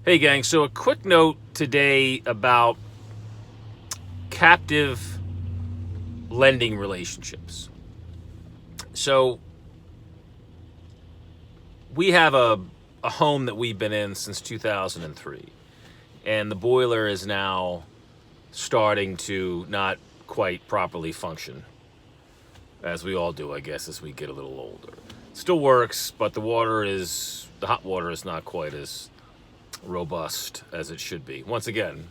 Hey gang, so a quick note today about captive lending relationships. So we have a home that we've been in since 2003, and the boiler is now starting to not quite properly function, as we all do, I guess, as we get a little older. Still works, but the hot water is not quite as robust as it should be. Once again,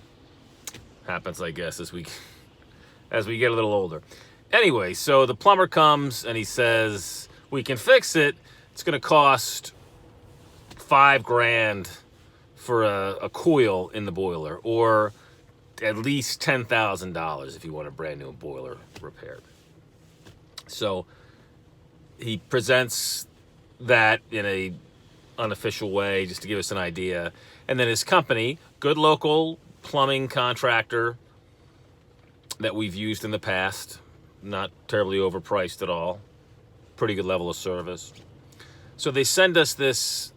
happens, I guess, as we get a little older. Anyway, so the plumber comes and he says, we can fix it. It's going to cost $5,000 for a coil in the boiler, or at least $10,000 if you want a brand new boiler repaired. So he presents that in a unofficial way, just to give us an idea. And then his company, good local plumbing contractor that we've used in the past, not terribly overpriced at all, pretty good level of service. So they send us this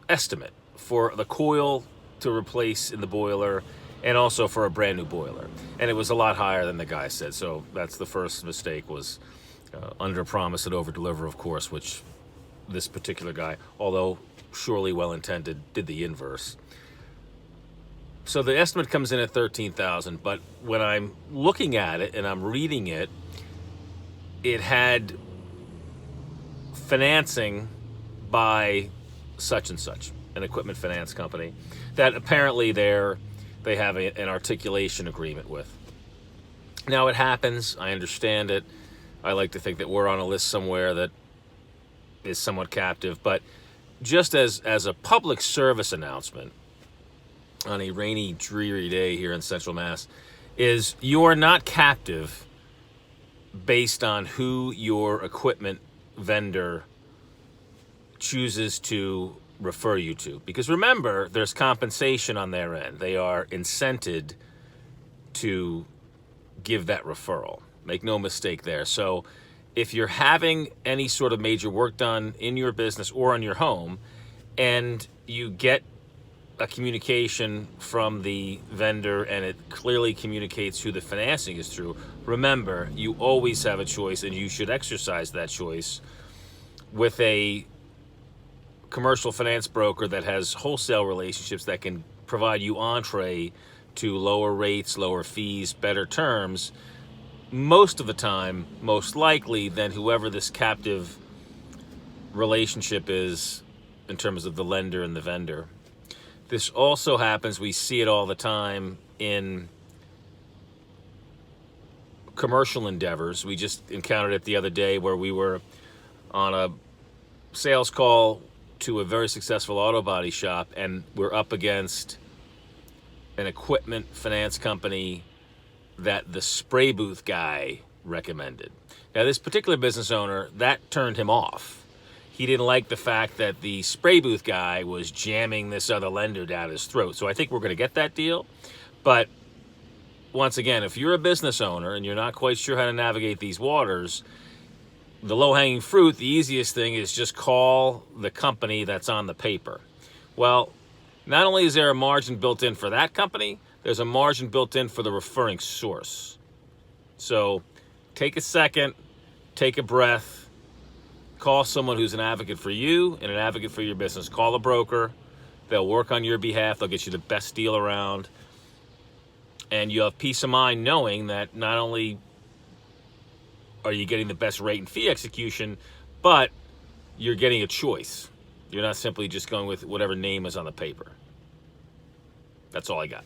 estimate for the coil to replace in the boiler and also for a brand new boiler. And it was a lot higher than the guy said. So that's the first mistake, was under promise and over deliver, of course, which this particular guy, although surely well-intended, did the inverse. So the estimate comes in at $13,000, but when I'm looking at it and I'm reading it, it had financing by such and such, an equipment finance company that apparently they have an articulation agreement with. Now it happens, I understand it. I like to think that we're on a list somewhere that is somewhat captive, but just as a public service announcement on a rainy, dreary day here in Central Mass, is you are not captive based on who your equipment vendor chooses to refer you to. Because remember, there's compensation on their end. They are incented to give that referral. Make no mistake there. So if you're having any sort of major work done in your business or on your home, and you get a communication from the vendor and it clearly communicates who the financing is through, remember, you always have a choice, and you should exercise that choice with a commercial finance broker that has wholesale relationships that can provide you entree to lower rates, lower fees, better terms, most of the time, most likely, than whoever this captive relationship is in terms of the lender and the vendor. This also happens, we see it all the time in commercial endeavors. We just encountered it the other day where we were on a sales call to a very successful auto body shop, and we're up against an equipment finance company that the spray booth guy recommended. Now, this particular business owner, that turned him off. He didn't like the fact that the spray booth guy was jamming this other lender down his throat. So I think we're going to get that deal. But once again, if you're a business owner and you're not quite sure how to navigate these waters, the low-hanging fruit, the easiest thing is just call the company that's on the paper. Well, not only is there a margin built in for that company, there's a margin built in for the referring source. So take a second, take a breath, call someone who's an advocate for you and an advocate for your business. Call a broker. They'll work on your behalf. They'll get you the best deal around. And you have peace of mind knowing that not only are you getting the best rate and fee execution, but you're getting a choice. You're not simply just going with whatever name is on the paper. That's all I got.